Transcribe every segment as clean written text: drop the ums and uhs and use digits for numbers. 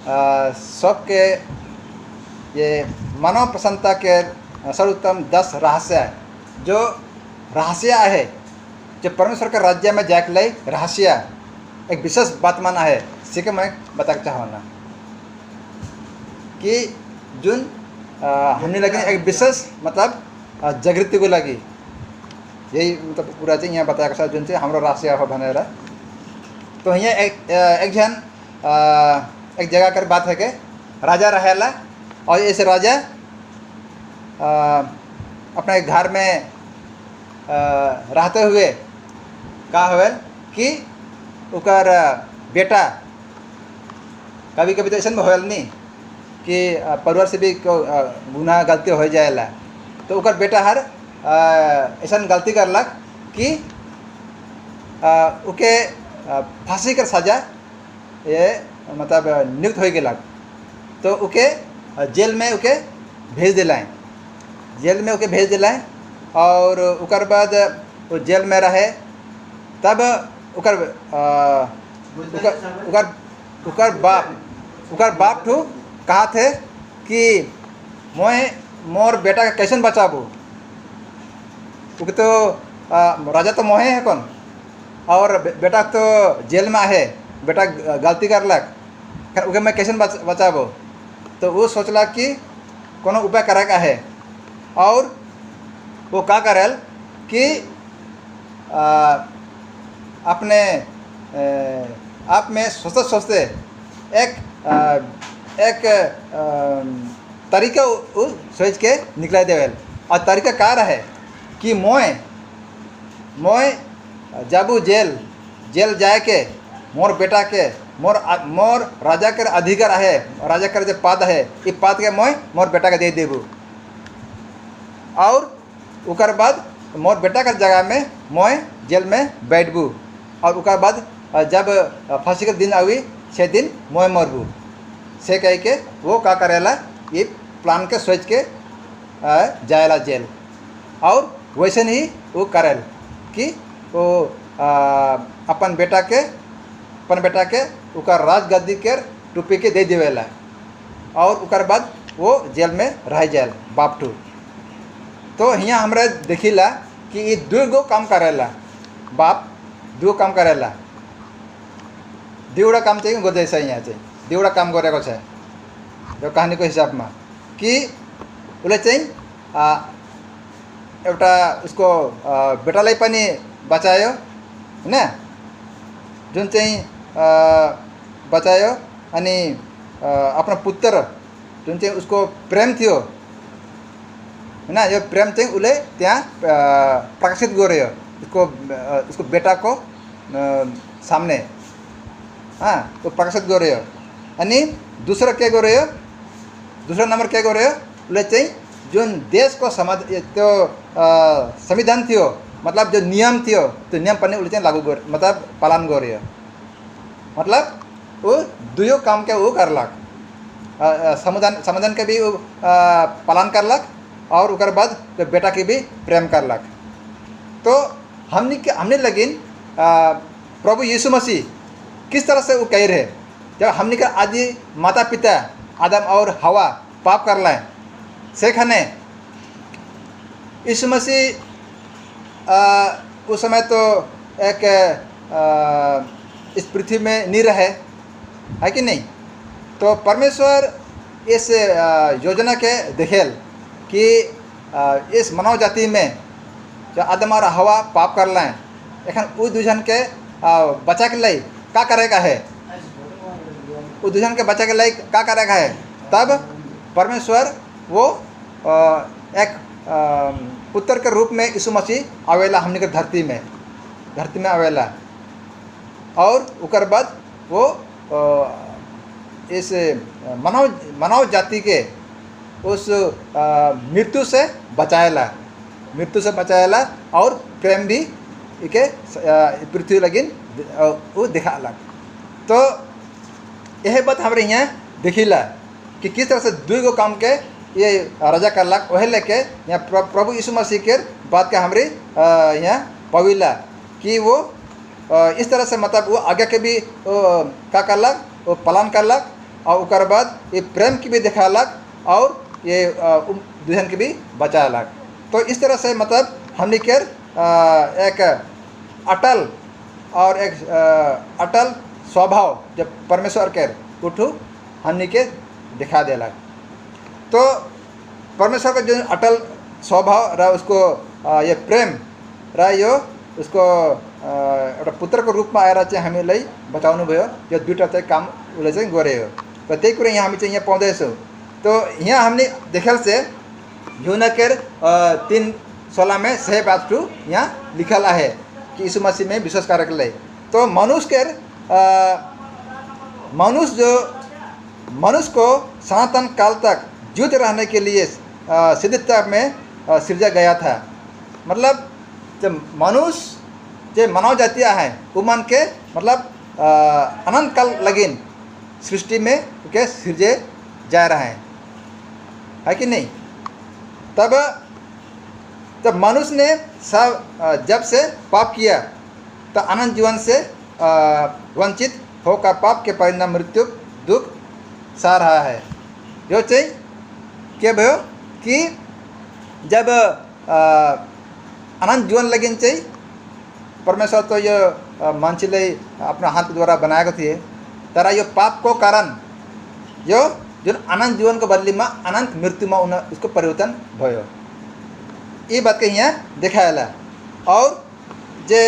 सबके ये मानव प्रसन्नता के सर्वोत्तम 10 रहस्य जो रहस्य है जो परमेश्वर के राज्य में जाके लाई रहस्य एक विशेष बात माना है सीखे मैं बता चाहना कि जुन हमने लगे एक विशेष मतलब जागृति को लगी यही मतलब पूरा चाहिए यहाँ बताया साथ जुन से हमारा रहस्य हो बने रहा तो यहाँ एक जन एक जगह कर बात है कि राजा रहेला और ऐसे राजा अपने घर में रहते हुए का हुए कि उकर बेटा कभी कभी तो ऐसा में होल नहीं कि परिवार से भी गुनाह गलती हो जाएला तो उकर बेटा हर ऐसा गलती करलक कि उके फांसी कर सजा ये मतलब नियुक्त हो गलक तो उके जेल में उके भेज दिलाएँ जेल में उके भेज दिलाएँ और उकर बाद वो जेल में रहे तब उकर बाप ठू कहा थे कि मोर बेटा का कैसे बचाबू क्योंकि तो राजा तो मोहे है कौन और बेटा तो जेल में है बेटा गलती करलक उके मैं कैसे बचाबो तो वो सोचला कि कोनो उपाय करे का है और वो क्या करल कि अपने आप में सोचते सोचते एक तरीका सोच के निकला देवल और तरीका क्या रहे कि मोए जाबू जेल जाए के मोर बेटा के मोर राजा के अधिकार है राजा के जो पद है ये पद के मोर बेटा के दे देबू और उकर बाद मोर बेटा के जगह में मोए जेल में बैठबू और उकर बाद जब फांसी के दिन आवी से दिन मोए मरबू से कह के वो का करेला ये प्लान के सोच के जाएला जेल और वैसे ही वो करेल कि वो अपन बेटा के उकर राज गद्दी के टूपी के दे देवेला और उकर बाद वो जेल में रह जाए बाप टू तो यहाँ हमरा देखिला कि ये दो काम करेला बाप दो काम करेला दुईवटा काम चाहिए गोदे से यहाँ चाहिए दुईवटा काम गरेको छ यो कहानीको हिसाबमा कि उसले चाहिँ एउटा उसको बेटालाई पनि बचायो हैन जुन चाहिँ बचायो अनि आफ्नो पुत्र जुन चाहिँ उसको प्रेम थियो हैन यो प्रेम चाहिँ उसले त्यहाँ प्रकाशित गर्यो उसको बेटाको सामने हाँ तो प्रकाशित गर्यो अनि दूसरा के गर्यो दूसरा नंबर के गर्यो उसले चाहिँ जुन देशको त्यो संविधान थियो मतलब जो नियम थियो त्यो नियम पनि उसले चाहिँ लागू मतलब पालन गर्यो मतलब वो दुयो काम के वो करलक संविधान के भी पालन करलक और उकर बाद तो बेटा के भी प्रेम करलक तो हमने लगिन प्रभु यीशु मसीह किस तरह से वो कह रहे जब हमने का आदि माता पिता आदम और हवा पाप कर लाए सेखने यीशु मसीह उस समय तो एक इस पृथ्वी में नहीं रहे है कि नहीं तो परमेश्वर इस योजना के देखेल कि इस मानव जाति में जो आदम और हवा पाप कर लाए एखन वो दुजन के बचा के लिए क्या करेगा है वो दुजन के बचा के लिए क्या करेगा है तब परमेश्वर वो एक पुत्र के रूप में यीशु मसीह आवेला हमने के धरती में आवेला और उकर बाद वो इस मानव जाति के उस मृत्यु से बचाएला और प्रेम भी इके पृथ्वी लगिन वो दिखालक तो यह बात हमारे यहाँ देखिला कि किस तरह से दुगो काम के ये राजा करलक वह लेके यहाँ प्रभु यीशु मसीह के बात के हमारे यहाँ पविला कि वो इस तरह से मतलब वो आगे के भी क्या करलक वो पालन करलक और उकर बाद ये प्रेम की भी दिखालक और ये दुल्हन की भी बचालक। तो इस तरह से मतलब हमने के एक अटल और एक अटल स्वभाव जब परमेश्वर के उठू हमने के दिखा देलक। तो परमेश्वर का जो अटल स्वभाव रहा उसको ये प्रेम रहा यो उसको एउटा पुत्र को रूप में आएर चाहिँ हामीलाई बताउनु भयो। यो दुईवटा चाहिँ काम उसले चाहिँ गऱ्यो। र त्यही कुरा यहाँ हामी चाहिँ यहाँ पाउँदैछौँ। तो यहाँ हमने देखल से यूहन्ना के 3:16 में सही बात टू यहाँ लिखल है कि यीशु मसीह में विश्वास करे के लिए। तो मनुष्य को सनातन काल तक जीवित रहने के लिए सिद्धता में सृजा गया था। मतलब जब मनुष्य जो मानव जातियाँ हैं वो मन के मतलब अनंत काल लगिन सृष्टि में के सृजे जा रहे हैं, है कि नहीं। तब जब मनुष्य ने सब जब से पाप किया तो अनंत जीवन से वंचित होकर पाप के परिणाम मृत्यु दुख सह रहा है। जो चाहिए क्या भयो कि जब अनंत जीवन लगिन चाहिए परमेश्वर तो यो मान्छेले अपना हाथ द्वारा बनाएको थिए तर यो पाप को कारण यो जुन अनंत जीवन को बदली में अनंत मृत्यु में उसको परिवर्तन भयो। ये बात के यहाँ दिखाएला और जे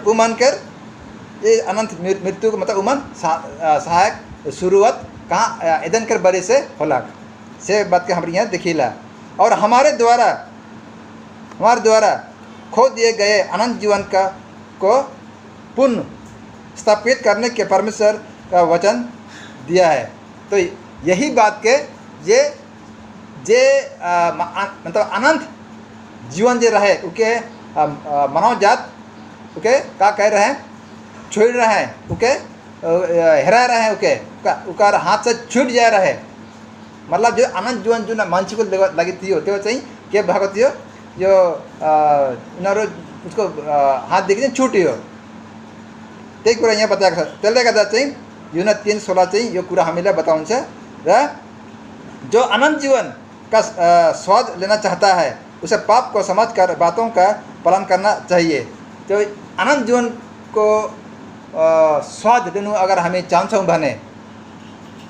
उमन कर ये अनंत मृत्यु को मतलब उमन सहायक शुरुआत कहाँ एदन कर बड़े से होला से बात के हमारे यहाँ दिखीला। और हमारे द्वारा खो दिए गए अनंत जीवन को पुनः स्थापित करने के परमेश्वर का वचन दिया है। तो यही बात के जे मतलब अनंत जीवन जो रहे उके मानव जात उके का कह रहे हैं छोड़ रहे हैं उके हेरा रहे हैं उकार हाथ से छूट जा रहे। मतलब जो अनंत जीवन जो मान्छे को लगी थी त्यो चाहिँ के भएको थियो यो उनीहरू उसको हाथ देखि छुट्यो। त्यही कुरा यहाँ बताएको छ। त्यसले गर्दा चाहिँ यूहन्ना 3:16 चाहिँ यो कुरा हामीलाई बताउँछ र जो अनंत जीवन का स्वाद लेना चाहता है उसे पाप को समझकर बातों का पालन करना चाहिए। तो अनंत जीवन को स्वाद लिनु अगर हामी चाहन्छौँ भने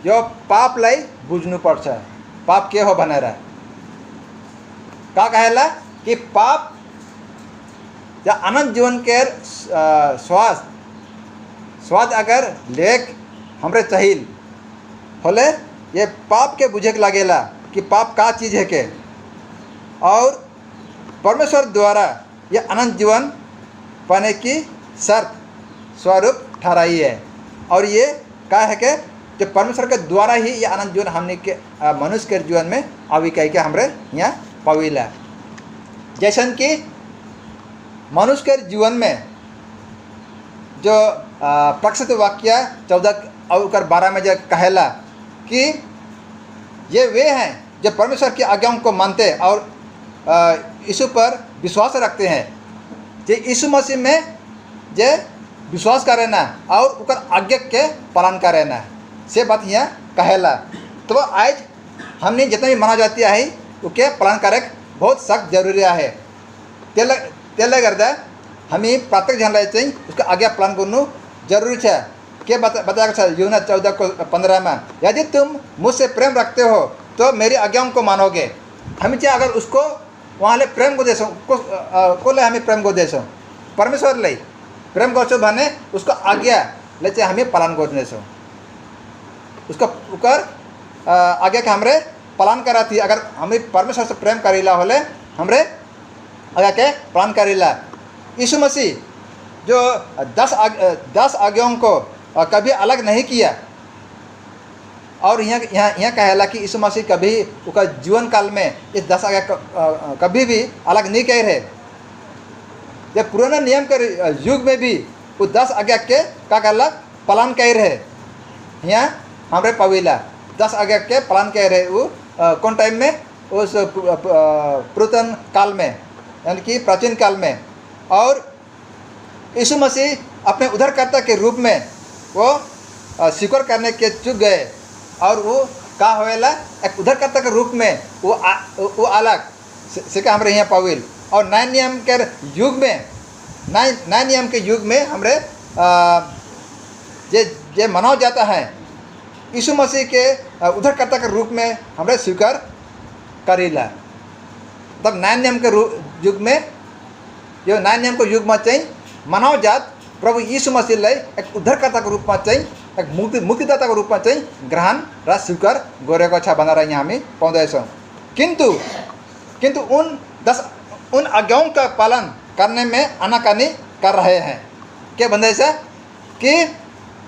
यो पापलाई बुझ्नुपर्छ। पाप के हो भनेर का कहेला कि पाप या अनंत जीवन के स्वाद अगर लेक हमरे चाहिए होले ये पाप के बुझे के लगेला कि पाप का चीज़ है के और परमेश्वर द्वारा ये अनंत जीवन पाने की शर्त स्वरूप ठहराई है। और ये क्या है कि जो परमेश्वर के द्वारा ही ये अनंत जीवन हमने के मनुष्य के जीवन में अभी कह के हमरे यहाँ पाविला। जैसन कि मनुष्य के जीवन में जो प्रक्षित वाक्य 14:12 में जो कहेला कि ये वे हैं जो परमेश्वर की आज्ञाओं को मानते और यीशु पर विश्वास रखते हैं। जो यीशु मसीह में जे विश्वास करे ना और उकर आज्ञा के पालन करे ना से बात यहाँ कहेला। तो आज हमने जितने भी माना जाती है उसके पालन करे बहुत सख्त जरूरी है। त्यसले गर्दा हामी प्रत्येक जनलाई चाहिँ उसको आज्ञा पालन गर्नु जरूरी छ। के बताएको छ यूहन्ना 14:15 में यदि तुम मुझसे प्रेम रखते हो तो मेरी आज्ञाओं को मानोगे। हामी चाहिँ अगर उसको उहाँले प्रेम गर्दैछौँ कसलाई हामी प्रेम गर्दैछौँ परमेश्वरलाई प्रेम गर्छौँ भने उसको आज्ञालाई चाहिँ हामी पालन गर्नेछौँ। उसको उकर आज्ञा के हमरे पालन करा थी। अगर हमें परमेश्वर से प्रेम करेला होले हमरे आज्ञा के पालन करेला। यीशु मसीह जो 10 आज्ञाओं को कभी अलग नहीं किया और यहाँ कहेला कि यीशु मसीह कभी उसका जीवन काल में इस 10 आज्ञा कभी भी अलग नहीं कह रहे। जब पुराना नियम के युग में भी वो 10 आज्ञा के का कहला पालन कह रहे। यहाँ हमरे पविला 10 आज्ञा के पालन कह रहे। वो कौन टाइम में उस पुरातन काल में यानी कि प्राचीन काल में। और यीशु मसीह अपने उद्धारकर्ता के रूप में वो स्वीकार करने के चुक गए और वो का होएला एक उद्धारकर्ता के रूप में वो अलग से का हमरे यहाँ पाविल। और नए नियम के युग में नए नियम के युग में हमरे जे मनाया जाता है यीशु मसीह के उद्धारकर्ता के रूप में हमरे स्वीकार करेला। तब नए नियम के युग में यो नए नियम के युग में चाहिँ मानव जात प्रभु यीशु मसीहलाई एक उद्धारकर्ता के रूप में चाहिँ एक मुक्तिदाता के रूप में चाहिँ ग्रहण र स्वीकार गरेको छ भनेर यहाँ हामी पाउँदैछौँ। किंतु उन आज्ञाओं का पालन करने में आनाकानी कर रहे हैं। क्या भन्दैछ कि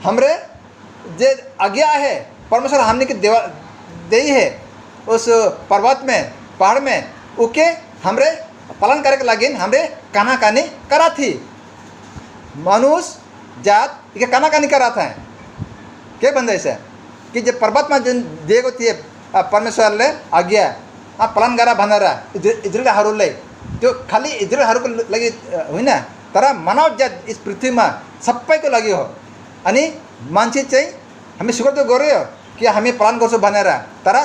हमरे जे आज्ञा है परमेश्वर हमने के दी है उस पर्वत में पहाड़ में उके हमरे पालन करे के लागि हमरे कानाकानी करा थी। मनुष्य जात के कानाकानी करा था। के भन्दैछ कि जे पर्वतमा जुन दिएको थिए परमेश्वरले आज्ञा पालन गरा भनेर इजरायलीहरूलाई त्यो खालि इजरायलीहरूको लागि होइन तर मानव जात इस पृथ्वीमा सबैको लागि हो। अनि मान्छे चाहिँ हामी स्वीकार त गर्यो कि हामी पालन गर्छौँ भनेर तर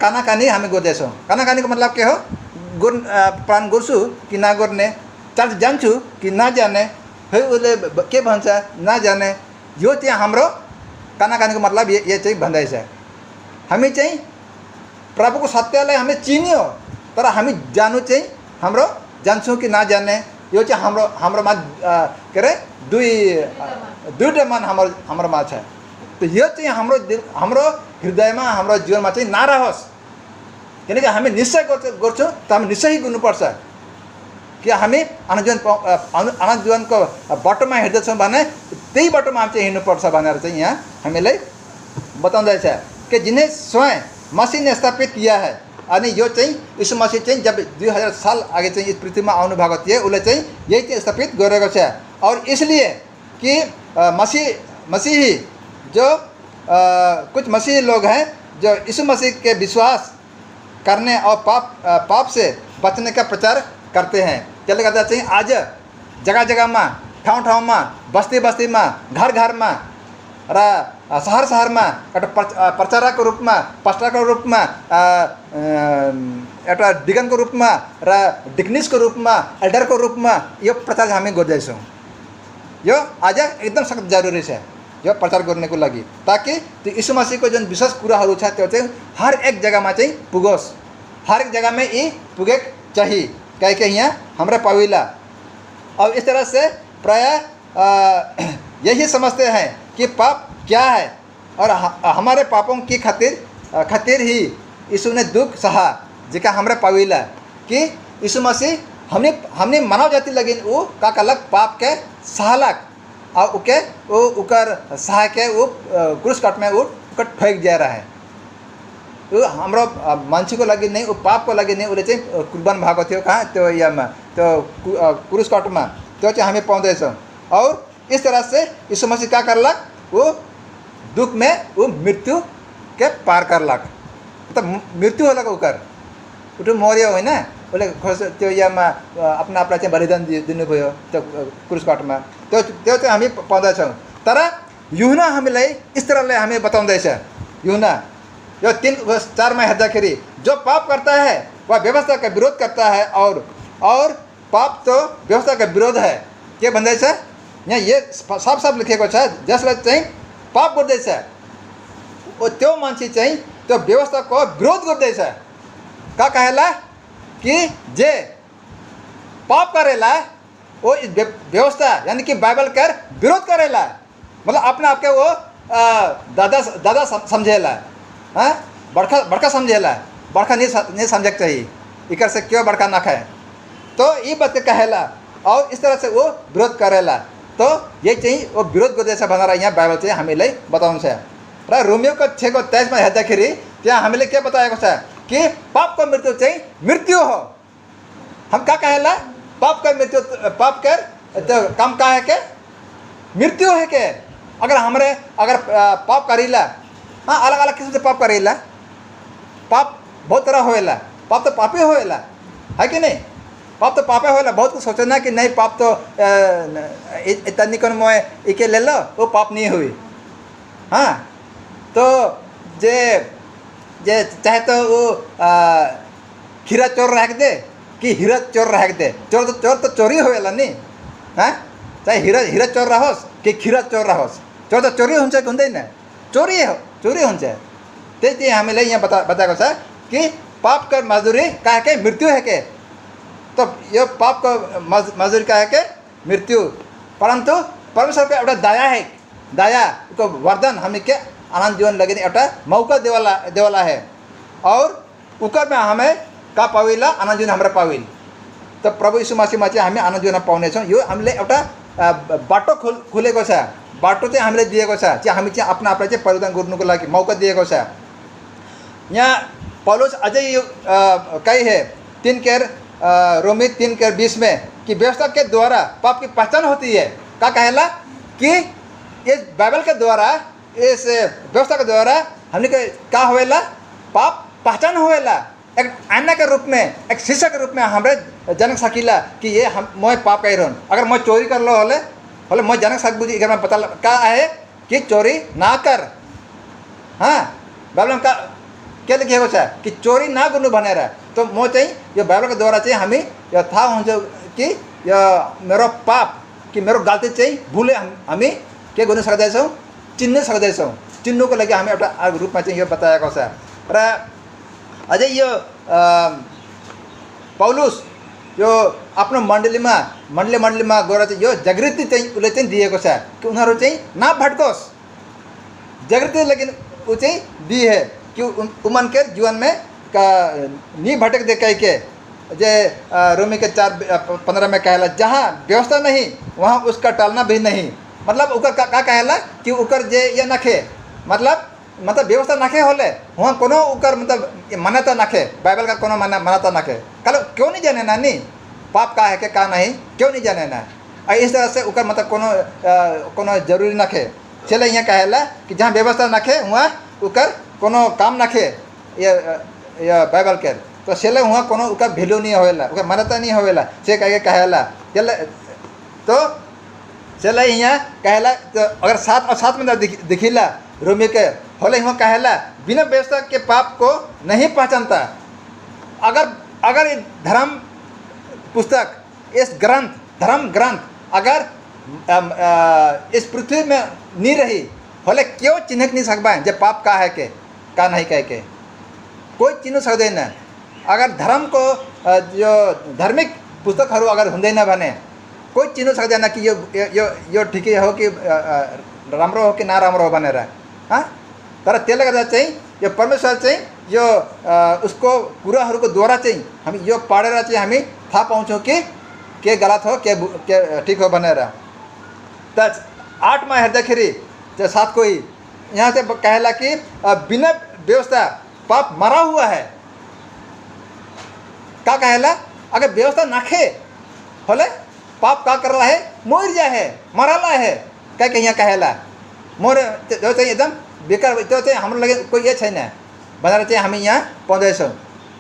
कानाकानी हामी गर्दैछौँ। कानाकानीको मतलब के हो? पालन गर्छु कि नगर्ने, चर्च जान्छु कि नजाने, है उसले के भन्छ नजाने, यो चाहिँ हाम्रो कानाकानीको मतलब ये चाहिँ भन्दैछ। हामी चाहिँ प्रभुको सत्यलाई हामी चिन्यो तर हामी जानु चाहिँ हाम्रो जान्छौँ कि नजाने, यो चाहिँ हाम्रोमा के अरे दुईवटा मन हाम्रोमा छ। तो यो चाहिँ हाम्रो हृदयमा हाम्रो जीवनमा चाहिँ नरहोस्। किनकि हामी निश्चय गर्छौँ त हामी निश्चय गर्नुपर्छ कि हामी अनन्त जीवनको बाटोमा हिँड्दैछौँ भने त्यही बाटोमा हामी चाहिँ हिँड्नुपर्छ भनेर चाहिँ यहाँ हामीलाई बताउँदैछ कि जिन्हें स्वयं मसीह ने स्थापित किया है। अनि यो चाहिँ यीशु मसीह चाहिँ जब 2000 साल आगे चाहिँ इस पृथ्वीमा आउनु भएको थियो उसले चाहिँ यही चाहिँ स्थापित गरेको छ। और इसलिए कि मसीही जो कुछ मसीही लोग हैं जो यीशु मसीह के विश्वास करने और पाप से बचने का प्रचार करते हैं। त्यसले गर्दा चाहिँ आज जगह जगहमा ठाउँ में बस्ती में घर में र शहर में एउटा प्रचारकको रूपमा पास्टरको रूपमा एउटा डिकनको रूपमा र डिकनिसको रूपमा एल्डरको रूपमा यो प्रचार हामी गर्दैछौँ। यो आज एकदम सख्त जरुरी छ यो प्रचार गर्नको लागि ताकि त्यो यीशु मसीहको जुन विशेष कुराहरू छ त्यो चाहिँ हर एक जग्गामा चाहिँ पुगोस्। हर एक जगह में यी पुगेक चाहिए कह के यहाँ हमारा पाविला। अब इस तरह से प्राय यही समझते हैं कि पाप क्या है और हमारे पापों की खातिर ही यीशु ने दुख सहा जिका हमारे पाविला कि यीशु मसीह हमने मानव जाति लगी वो का अलग पाप के सहलक और उके वो उकर सहा के वो क्रूस काट में वो फेंक जा रहा है। वो हाम्रो मान्छेको लागि नहीं वो पाप को लागि नहीं उसले चाहिँ कुर्बान भएको थियो कहाँ त्यो यामा त्यो क्रूस काटमा त्यो चाहिँ हामी पाउँदैछौँ। और इस तरह से यीशु मसीह क्या करलक वो दुख में वो मृत्यु के पार करलक। मतलब मृत्यु होला उकर उठो मर्यो होइन उसले त्यो यामा अपना चाहिँ बलिदान दिनुभयो त्यो क्रूस काटमा त्यो चाहिँ हामी पाउँदैछौँ। तर यूहन्ना हामीलाई इस तरहले हामी बताउँदैछ। यूहन्ना यो 3:4 में हेर्दाखेरि जो पाप करता है वह व्यवस्था का विरोध करता है और पाप तो व्यवस्था का विरोध है। के भन्दैछ यहाँ ये साफ लेखेको छ जसले चाहिँ पाप गर्दैछ ओ त्यो मान्छे चाहिँ त्यो व्यवस्थाको विरोध गर्दैछ। का कहेला कि जे पाप करेला वो इस व्यवस्था यानी कि बाइबल कर विरोध करेला। मतलब अपने आप के वो दादा समझेला, हाँ बड़का समझेला, बड़का नहीं समझक चाहिए इकर से क्यों बड़का ना खाए तो ये बात के कहेला और इस तरह से वो विरोध करेला। तो ये चाहिए वो विरोध गर्दैछ भनेर यहाँ बाइबल चाहिँ हामीलाई बताउँछ। र रोमियोको 6:23 में हेर्दाखेरि त्यहाँ हामीले के बताएको छ कि पाप को मृत्यु चाहिँ मृत्यु हो। हम क्या कहेला पाप का मृत्यु पाप कर तो काम का है के मृत्यु है के अगर पाप करेला हाँ अलग अलग किस्म से पाप करेला। पाप बहुत तरह होएला, पाप तो पापे होएला है कि नहीं? पाप तो पापे होएला। बहुत कुछ सोचना कि नहीं पाप तो इतनी कन मोए इके ले लो वो पाप नहीं हुई। हाँ तो जे जे चाहे तो वो खीरा चोर रख दे कि हीरा चोर रख दे, चोर तो चोरी होवेला नहीं। हाँ, चाहे हीरा चोर रहोस कि खीरा चोर रहोस, चोर तो चोरी हुन्छ हुँदैन, चोरी हुन्छ। त्यही हामीले यहाँ बताएको छ कि पाप का मजदूरी का है के मृत्यु है के। तो यो पाप का मजदूरी का है के मृत्यु, परंतु परमेश्वर को एउटा दया है, दया को वरदान हमें के आनंद जीवन लगे एउटा मौका देवाला है, और उकर में हमें का पाविला आनंद जीवन हमारा पाविल। तो प्रभु यीशु मसीहमा चाहिँ हामी आनंद जीवन पाउनेछौँ। यो हामीले एउटा बाटो खुलेको छ, बाटो चाहिँ हामीले दिएको छ, चाहिँ हामी चाहिँ आफ्नो आफूलाई चाहिँ परिवर्तन गर्नुको लागि मौका दिएको छ। यहाँ पौलुस अझै यो कही है 3 केर रोमी 3:20 में कि व्यवस्था के द्वारा पाप की पहचान होती है। क्या कहेला कि इस बाइबल के द्वारा, इस व्यवस्था के द्वारा हमने क्या होवेला, पाप पहचान होवेला। एक आईना के रूप में, एक शीशा के रूप में हमारे जनक सकीला कि ये हम मैं पाप कर रहा। अगर मैं चोरी कर लो होले मैं जनक सक बुझी, मैं पता क्या है कि चोरी ना कर। हाँ, बाइबल में क्या लिखे कि चोरी ना गर्नु भनेर। तो म चाहिँ यो बाइबल के द्वारा चाहिँ हामी यो थाहा हुन्छ कि यो मेरो पाप कि मेरो गल्ती चाहिँ भूले हामी के गर्न सक्दैछौँ, चिन्न सक्दैछौँ। चिन्नुको लागि हामी एउटा रूपमा चाहिँ यो बताएको छ। र अझै यो पौलुस यो आफ्नो मण्डलीमा गएर चाहिँ यो जागृति चाहिँ उसले चाहिँ दिएको छ कि उनीहरू चाहिँ नभट्कोस्। जागृति लेकिन ऊ चाहिँ दिए है कि उमन के जीवन में का नहीं भटक दे कह के। जे रोमी के 4:15 में कहला जहाँ व्यवस्था नहीं वहाँ उसका टालना भी नहीं। मतलब उकर का कहला कि उकर जे ये नखे, मतलब व्यवस्था नखे होले वहाँ कोनो उकर मतलब मान्यता नखे, बाइबल का कोनो मान्यता नखे। कल क्यों नहीं जाने ना, नहीं पाप का है के का नहीं, क्यों नहीं जाने ना। इस तरह से उकर मतलब कोनो जरूरी नखे। चले यहाँ कहला कि जहाँ व्यवस्था नखे वहाँ उकर कोनो काम नखे या बाइबल के। तो सेले वहाँ कोनो उका वैल्यू नहीं होवेला, उका मान्यता नहीं होवेला से कह के कहला। चले तो चले यहाँ कहला। तो अगर 7 में दिखिला रोमी के होले वहाँ कहला बिना व्यवस्था के पाप को नहीं पहचानता। अगर ये धर्म पुस्तक, इस ग्रंथ, धर्म ग्रंथ अगर इस पृथ्वी में नहीं रही होले क्यों चिन्ह नहीं सकता जब पाप का है के का नहीं कह के कोई चिन्ह सक्दैन। अगर धर्म को जो धार्मिक पुस्तकहरू अगर हुँदैन भने कोई चिन्ह सक्दैन कि यो ठिकै हो कि राम्रो हो कि नराम्रो हो भनेर। हाँ, तर त्यसले गर्दा चाहिँ यो परमेश्वर चाहिँ यो उसको कुराहरूको द्वारा चाहिँ हामी यो पढेर चाहिँ हामी थाहा पाउँछौँ कि के गलत हो के ठिक हो भनेर। त 8 में हेर्दाखेरि साथ कोई यहाँ से कहला कि बिना व्यवस्था पाप मरा हुआ है। क्या कहला, अगर व्यवस्था नखे होले पाप का कर रहा है, मोर जा है, मरला है। क्या कहीं यहाँ कहला मोर जो चाहिए एकदम बेकार, तो चाहिए हम लगे कोई ये छैन बनाएर चाहिँ हामी यहाँ पाउँदैछौँ।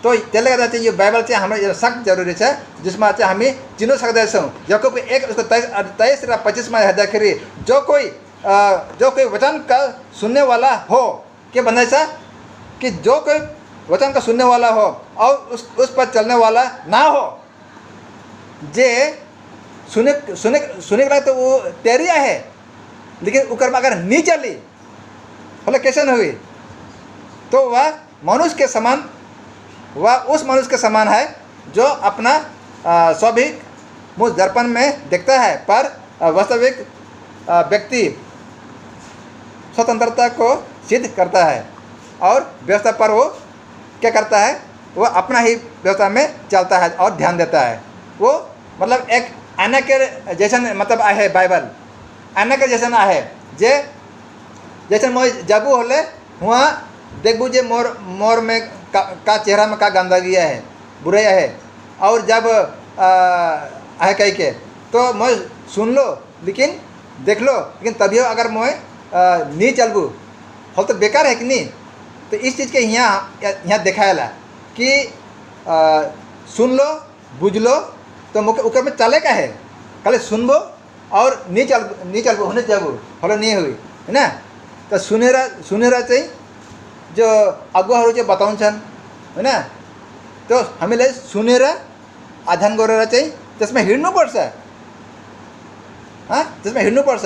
तो त्यसले गर्दा चाहिँ यो बाइबल चाहिँ हाम्रो यो सख्त जरुरी छ, जिसमा चाहिँ हामी चिन्न सक्दैछौँ। याकूब 1 उसको 23 र 25 में हेर्दाखेरि जो कोई वचन का सुनने वाला हो, के भन्दैछ कि जो कोई वचन का सुनने वाला हो और उस पर चलने वाला ना हो। जे सुने के तो वो तैयारियाँ है, लेकिन उकर में अगर नहीं चली बोले कैसे न हुई तो वह मनुष्य के समान, वह उस मनुष्य के समान है जो अपना स्वाभाविक मुझ दर्पण में देखता है, पर वास्तविक व्यक्ति स्वतंत्रता को सिद्ध करता है और व्यवस्था पर वो क्या करता है, वो अपना ही व्यवस्था में चलता है और ध्यान देता है। वो मतलब एक आना के जैसन मतलब आहे बाइबल, आना के जैसन आहे जे जैसे मैं जबू होले वहाँ देखबू जे मोर में का चेहरा में का गंदगी है, बुराई है, और जब आहे कह के तो मैं सुन लो लेकिन देख लो, लेकिन तभी अगर मैं नहीं चलबू हो तो बेकार है कि नहीं। तो इस चीज़ के यहाँ दिखाएला कि सुन लो बुझ लो तो मुख्य ऊपर में चले का है, खाली सुनबो और नहीं चलबो होने जाबो होलो नहीं हुई है ना। तो सुनेरा चाहिँ जो अगुवाहरू चाहिँ बताउँछन् होइन, त्यो हामीले सुनेर अध्ययन गरेर चाहिँ त्यसमा हिँड्नुपर्छ, त्यसमा हिँड्नुपर्छ।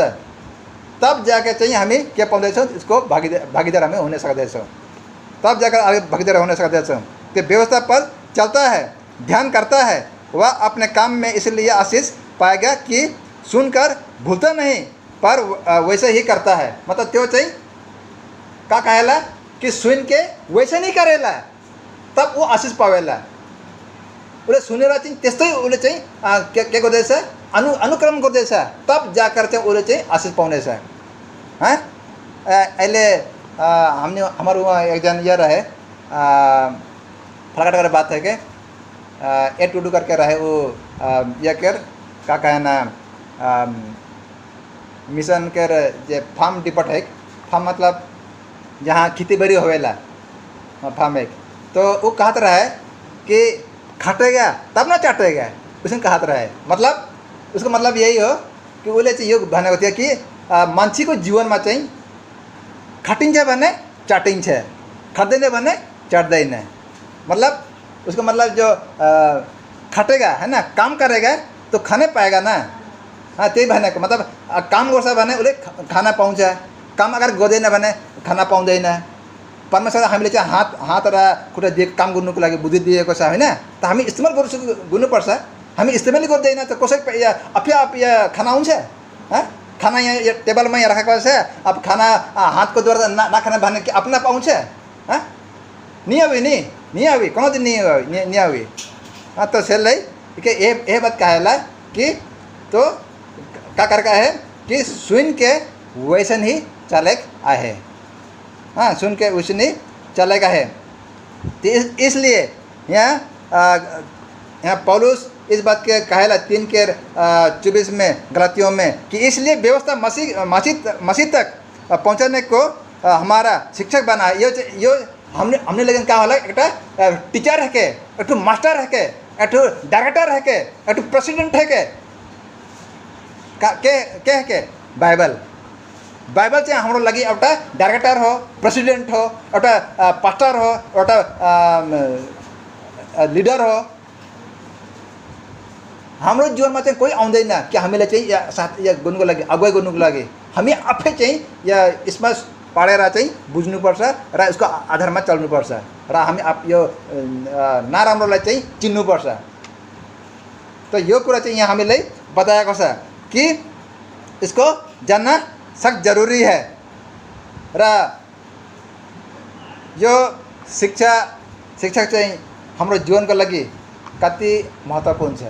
तब जाकर चाहिँ हामी के पाउँदैछौँ, इसको भागीदार हामी हुन सक्दैछौँ, तब जाकर आगे भागीदार होने सक्दैछौँ। त्यो व्यवस्था पर चलता है, ध्यान करता है, वह अपने काम में इसलिए आशीष पाएगा कि सुनकर भूलता नहीं पर वैसे ही करता है। मतलब त्यो चाहिँ का कहेला कि सुन के वैसे नहीं करेला, तब वो आशीष पावेला। उसले सुनेर चाहिँ त्यस्तै उसले चाहिँ के गर्दैछ, अनुक्रम गर्दैछ, तब जाकर चाहिँ उसले चाहिँ आशीष पाउनेछ। अहिले हमारे वहाँ एक जन यह रहे, फलाटा कर बात है कि ए टूडू करके रहे वो यह कर का कहना मिशन कर जे फार्म डिपट है, फार्म मतलब जहाँ खेती बाड़ी होवेला फार्म एक, तो वो कहता रहा है कि खाटेगा तब ना चाटेगा, उसने कहता रहा है। मतलब उसका मतलब यही हो कि उसले चाहिँ यो भन्ने होती है कि मान्छेको जीवनमा चाहिँ खटिन्छ भने चाटिन्छ, खट्दैन भने चढ़दैन। मतलब उसका मतलब जो खटेगा है ना, काम करेगा तो खाने पाएगा ना। त्यही भनेको मतलब काम गर्छ भने उसले खाना पाउँछ, काम अगर गर्दैन भने खाना पाउँदैन। परमेश्वरले हामीले चाहिँ हात र खुट्टा दिएको काम गर्नुको लागि बुद्धि दिएको छ होइन, त हामी इस्तेमाल गर्नुपर्छ। हामी इस्तेमाल गर्दैन त कसै अफिया खाना हुन्छ? खाना यहाँ टेबलमा यहाँ राखेको छ, अब खाना हातको द्वारा नखाना भने कि अपना पाउँछ? नहीं आवी, नहीं आवी, कोनो दिन नहीं आवी। तो सेल्लै कि ये बात कहेला कि तो क्या करका है कि सुन के वैसन ही चलेक आहे, सुन के वैसन ही चलेगा है। तो इसलिए यहाँ पौलुस इस बात के कहेला 3:24 में गलातियों में कि इसलिए व्यवस्था मसीह तक पहुँचाने को हमारा शिक्षक बना। यो हमने लेकिन क्या होला, एक टीचर है के, एक मास्टर है के, एक डायरेक्टर है के, एक प्रेसिडेंट है के है के बाइबल चाहिँ हाम्रो लागि एउटा डायरेक्टर हो, प्रेसिडेंट हो, एउटा पास्टर हो, एउटा लिडर हो। हाम्रो जीवनमा चाहिँ कोही आउँदैन कि हामीले चाहिँ साथ या गर्नुको लागि, अगुवाई गर्नुको लागि। हामी आफै चाहिँ या यसमा पढेर चाहिँ बुझ्नुपर्छ र यसको आधारमा चल्नुपर्छ र हामी यो नराम्रोलाई चाहिँ चिन्नुपर्छ। तो यो कुरा चाहिँ यहाँ हामीले बताएको छ कि इसको जानना सख्त जरुरी है र यो शिक्षक चाहिँ हाम्रो जीवनको लागि कति महत्त्वपूर्ण छ।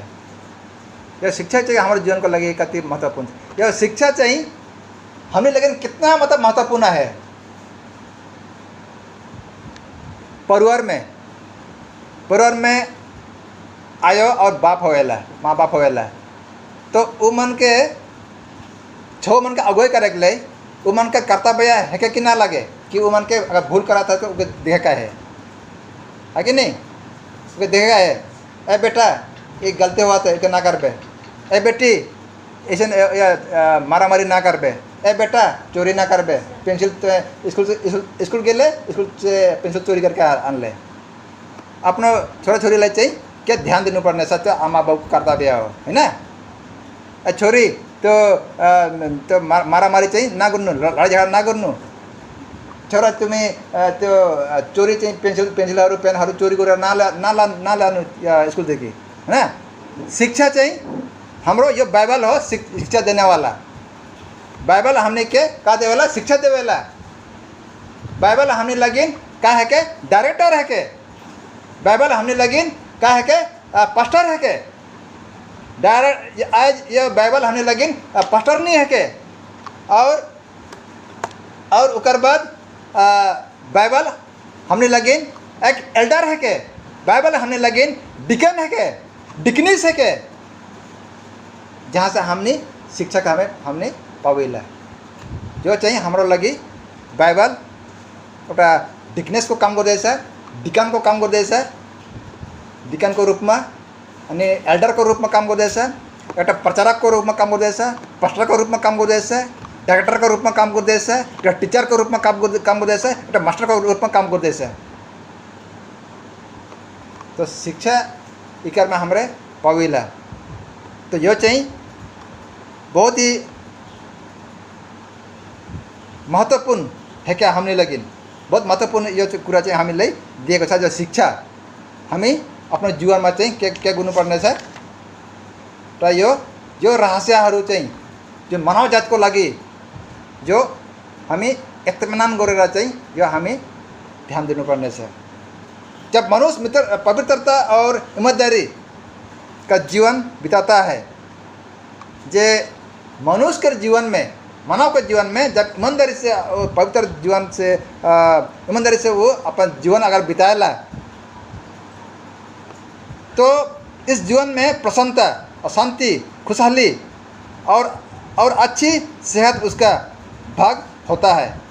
यो शिक्षा चाहिँ हाम्रो जीवनको लागि कति महत्त्वपूर्ण छ। यो शिक्षा चाहिँ हमें लेकिन कितना मतलब महत्वपूर्ण है परिवार में आयो और बाप होवेला, माँ बाप होवेला, तो वो मन के छो मन के अगुवाई करे के लिए वो मन के कर्तव्य है कि ना लगे कि वो मन के अगर भूल करा था तो उसे देखा है कि नहीं, उसे देखा है। ए बेटा ये गलती हुआ था, इसे ना कर बे। ए बेटी ऐसे मारा मारी ना कर बे। ए बेटा चोरी ना कर बे, पेंसिल स्कूल गेले, स्कूल से पेंसिल चोरी करके आन ले। अपनो छोरा छोरीलाई चाहिँ के ध्यान दिनुपर्ने सत्य आमा बाउको कर्तव्य हो हैन। छोरी त्यो मारामारी चाहिँ नगर्नु, लडाइँ झगडा नगर्नु। छोरा तिमी त्यो चोरी चाहिँ पेन्सिलहरू पेनहरू चोरी गरेर नलानु स्कुलदेखि हैन। शिक्षा चाहिँ हाम्रो यो बाइबल हो, शिक्षा देने वाला। बाइबल हमने के का देवेला, शिक्षा देवेला। बाइबल हमने लगिन का है के डायरेक्टर है के, बाइबल हमने लगिन का है के पास्टर है के। आज ये बाइबल हमने लगिन पास्टर नहीं है के। और उकर बाद बाइबल हमने लगिन एक एल्डर है के। बाइबल हमने लगिन डिकन है के, डिकनीस है के, जहाँ से हमने शिक्षक हमने पावेला। जो चाहिए हाम्रो लागि बाइबल एउटा डिकनेस को काम गर्दैछ, डिकन को काम गर्दैछ, डिकन को रूपमा अनि एल्डर को रूपमा काम गर्दैछ, एउटा प्रचारक को रूपमा काम गर्दैछ, पास्टर को रूपमा काम गर्दैछ, डाक्टर रूप में काम करदेश है, टीचर रूप में काम करदेश है, मास्टर रूप में काम करदेश है। तो शिक्षा इकर में हमरे पाविला। तो यो चाहिए बहुत ही महत्वपूर्ण है क्या हमने लगिन बहुत महत्वपूर्ण यो कुरा चाहिँ हामीले दिएको छ। जो शिक्षा हामी आफ्नो जीवनमा चाहिँ के गर्नुपर्ने छ र यो रहस्यहरू चाहिँ जो मानव जातको लागि जो हामी इत्मिनान गरेर चाहिँ यो हामी ध्यान दिनुपर्ने छ। जब मनुष्य पवित्रता और ईमानदारी का जीवन बिताता है, जे मनुष्य के जीवन में, मानव के जीवन में जब ईमानदारी से पवित्र जीवन से ईमानदारी से वो अपना जीवन अगर बिताएला तो इस जीवन में प्रसन्नता और शांति, खुशहाली और अच्छी सेहत उसका भाग होता है।